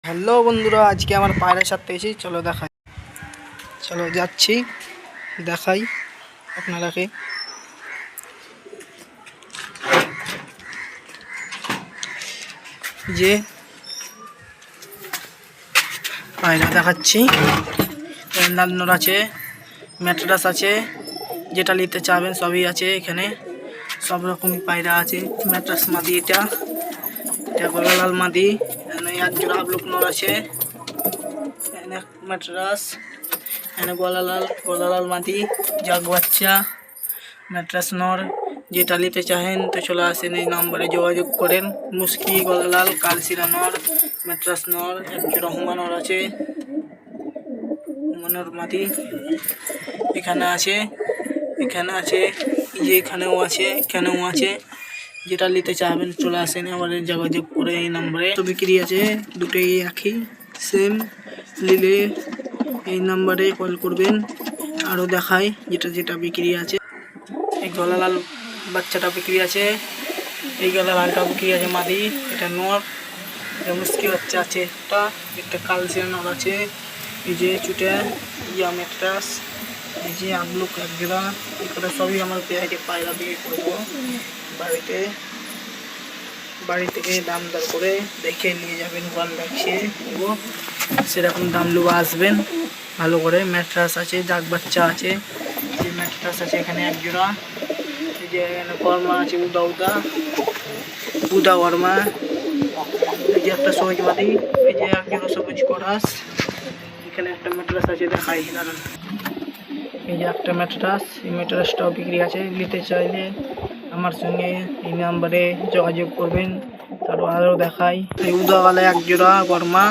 Hello বন্ধুরা, আজকে আমার পায়রা সাথে এসেছি। চলো দেখাই, চলো যাচ্ছি দেখাই আপনারাকে। যে পায়রা দেখাচ্ছি, লালনর আছে, ম্যাট্রাস আছে, যেটা নিতে চাবেন সবই আছে এখানে। সব রকমই পায়রা আছে। ম্যাট্রাস মাদি, এটা গলালাল মাদি, এক জোড়া হাবলুকনর আছে, ম্যাট্রাস, এখানে গলালাল মাদি, জাগ বাচ্চা, ম্যাট্রাস নর। যেটা নিতে চাহেন তো চলে আসেন, এই নম্বরে যোগাযোগ করেন। মুস্কি, গলালাল, কালসিরা নর, ম্যাট্রাস নর, এক জোড়া হুমানর আছে, হুমানর মাদি এখানে আছে, যে এখানেও আছে। যেটা নিতে চাইবেন চলে আসেন, আমাদের যোগাযোগ করে এই নম্বরে। তো বিক্রি আছে, দুটোই একই সেম। নিলে এই নাম্বারে কল করবেন। আরও দেখাই যেটা বিক্রি আছে। এই গলালাল বাচ্চাটা বিক্রি আছে, এই গলালালটা বিক্রি আছে মাদি, এটা নর। এটা মুস্কি বাচ্চা আছে, একটা কালসিয়া নর আছে। এই যে চুটা ইয়া ম্যাট্রাস, এই যে আমলুক এক জোড়া, এগুলো সবই আমার পেয়ারে পায়রা বিক্রি করবো। বাড়ি থেকে দাম দর করে দেখে নিয়ে যাবেন। ওয়ান লাগছে সেরকম দাম লুবা আসবেন ভালো করে। ম্যাট্রাস আছে, জাগ বাচ্চা আছে, যে ম্যাট্রাস আছে এখানে এক জোড়া। এই যে এখানে কর্মা আছে, উদা কর্মা। এই যে একটা সবুজ মাদি, এই যে এক জোড়া সবুজ করাস। এখানে একটা ম্যাট্রাস আছে, দেখাই দাঁড়ান। এই যে একটা ম্যাট্রাস, এই ম্যাট্রাসটাও বিক্রি আছে। নিতে চাইলে আমার সঙ্গে এই নাম্বারে যোগাযোগ করবেন। তারপর আরও দেখাই, এই উদাওয়ালা এক জোড়া কর্মা,